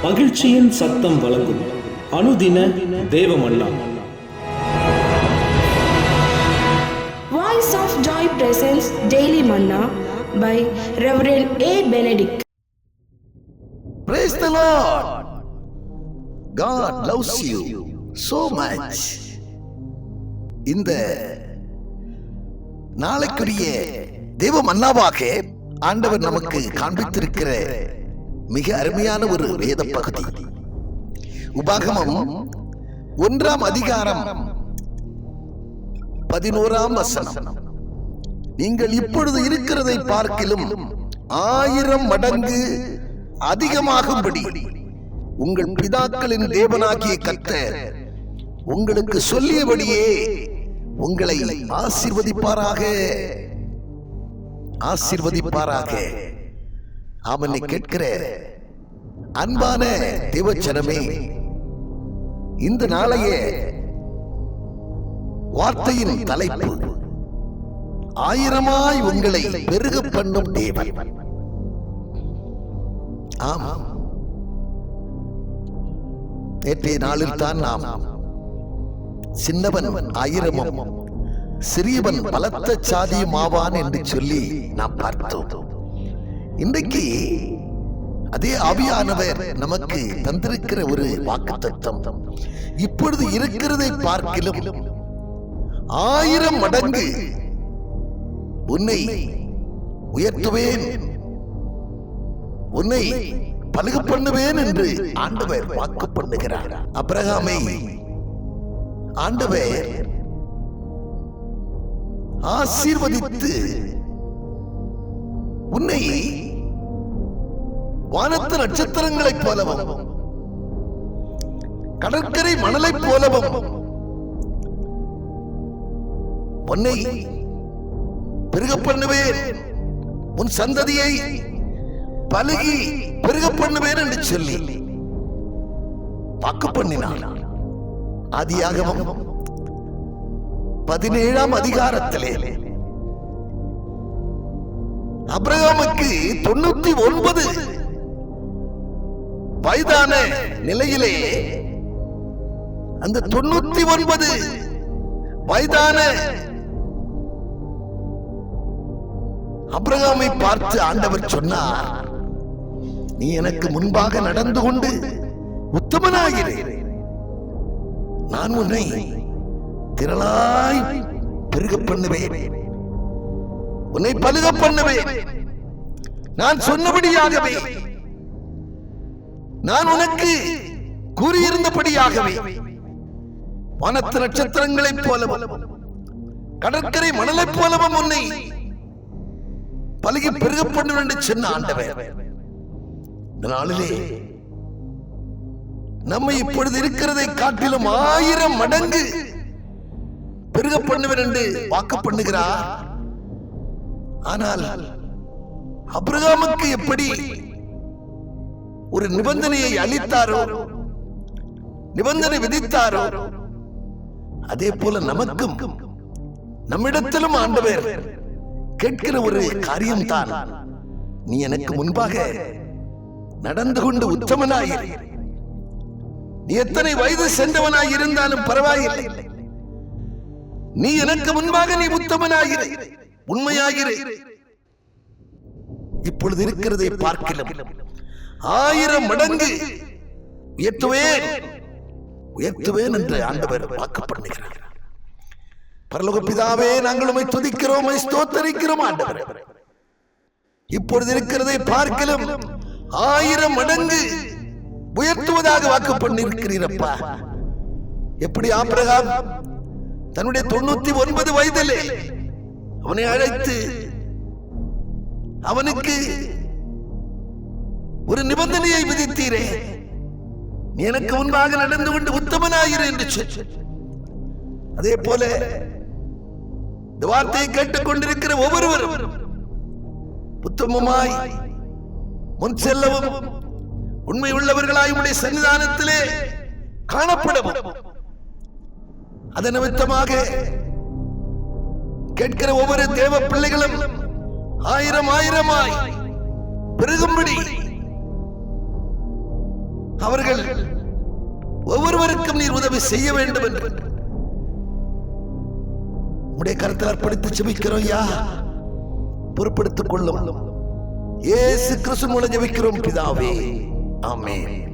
மகிழ்ச்சியின் சத்தம் வழங்கும் அனுதின தேவமன்னா. Voice of Joy presents Daily Manna by Reverend A. Benedict. Praise the Lord. God loves you so much. இந்த நாளைக்குரிய தேவ மன்னாவாக ஆண்டவர் நமக்கு காண்பித்திருக்கிற மிக அருமையான ஒரு வேத பகுதி உபாகமம் 1ஆம் அதிகாரம் 11ஆம் வசனம். நீங்கள் இப்பொழுது இருக்கிறதை பார்க்கிலும் 1000 மடங்கு அதிகமாகும்படி உங்கள் பிதாக்களின் தேவனாகிய கர்த்தர் உங்களுக்கு சொல்லியபடியே உங்களை ஆசீர்வதிப்பாராக. அவனை கேட்கிற அன்பான தேவச்சனமே, இந்த நாளைய வார்த்தையின் தலைப்பு ஆயிரமாய் உங்களை பெருக பண்ணும் தேவன். ஆமாம், நேற்றைய நாளில் தான் நாம் சின்னவன் 1000 சிறியவன் பலத்த சாதியும் ஆவான் என்று சொல்லி நாம் பார்த்தோம். இன்றைக்கு அதே ஆவியானவர் நமக்கு தந்திருக்கிற ஒரு வாக்குத்தத்தம், இப்பொழுது இருக்கிறதை பார்க்கிலும் 1000 மடங்கு உன்னை உயர்த்துவேன், உன்னை பலுக பண்ணுவேன் என்று ஆண்டவர் வாக்கு பண்ணுகிறார். ஆபிரகாமை ஆண்டவர் ஆசீர்வதித்து உன்னை வானத்து நட்சத்திரங்களைப் போலவும் கடற்கரை மணலைப் போலவும் உன்னை பெருக பண்ணுவேன், உன் சந்ததியை பலுகி பெருக பண்ணுவேன் என்று சொல்லி வாக்கு பண்ணினார். ஆதியாகமம் 17ஆம் அதிகாரத்திலே ஆபிரகாமுக்கு 99 வயதான நிலையிலே அந்த 99 வயதான ஆபிரகாமை பார்த்து ஆண்டவர் சொன்னார், நீ எனக்கு முன்பாக நடந்து கொண்டு உத்தமனாயிரு, நான் உன்னை திரளாய் பெருக பண்ணுவேன், உன்னை பலுக பண்ணுவேன், நான் சொன்னபடியாகவே, நான் உனக்கு கூறியிருந்தபடியாகவே வானத்து நட்சத்திரங்களைப் போலவும் கடற்கரை மணலைப் போலவும் உன்னை பலுகி பெருக பண்ணுவேன் என்று சொன்ன ஆண்டவர் இந்த நாளிலே நம்மை இப்பொழுது இருக்கிறதை காட்டிலும் 1000 மடங்கு பெருக பண்ணுவேன் என்று வாக்கு பண்ணுகிறார். ஆனால் ஆபிரகாமுக்கு எப்படி ஒரு நிபந்தனையை அளித்தாரோ, நிபந்தனை விதித்தாரோ, அதே போல நமக்கும் நம்மிடத்திலும் ஆண்டவர் கேட்கிற ஒரு காரியம்தான், நீ எனக்கு முன்பாக நடந்து கொண்டு உத்தமனாயிரு, நீ எத்தனை வயது சென்றவனாய் இருந்தாலும் பரவாயில்லை, நீ எனக்கு முன்பாக நீ உத்தமனாயிரு, உண்மையாயிரு, இப்பொழுது இருக்கிறதை பார்க்கலாம் 1000 மடங்கு உயர்த்துவேன் என்று ஆண்டவர் வாக்கு பண்ணுகிறார். பரலோக பிதாவே, நாங்கள் உம்மை துதிக்கிறோம், உம்மை ஸ்தோத்திரிக்கிறோம். ஆண்டவர் இப்பொழுது இருக்கிறதை பார்க்கலாம் 1000 மடங்கு உயர்த்துவதாக வாக்கு பண்ணியிருக்கிறீரப்பா. எப்படி ஆபிரகாம் தன்னுடைய 99 வயதிலே அவனை அழைத்து அவனுக்கு ஒரு நிபந்தனையை விதித்தீரே, நீ எனக்கு முன்பாக நடந்து கொண்டு உத்தமனாயிரு என்று சொல்லி, அதே போல இந்த வார்த்தையை கேட்டுக் கொண்டிருக்கிற ஒவ்வொருவரும் உத்தமமாய் முன் செல்லவும் உண்மை உள்ளவர்களாய் உம்முடைய சன்னிதானத்திலே காணப்படவும், அதன் நிமித்தமாக கேட்கிற ஒவ்வொரு தேவ பிள்ளைகளும் 1000 பெருகும்படி அவர்கள் ஒவ்வொருவருக்கும் நீர் உதவி செய்ய வேண்டும் என்று உடைய கருத்தில் அர்ப்பணித்து ஜெபிக்கிறோம். யா பொறுப்படுத்திக் கொள்ளும். இயேசு கிறிஸ்து மூலம் ஜெபிக்கிறோம் பிதாவே. ஆமென்.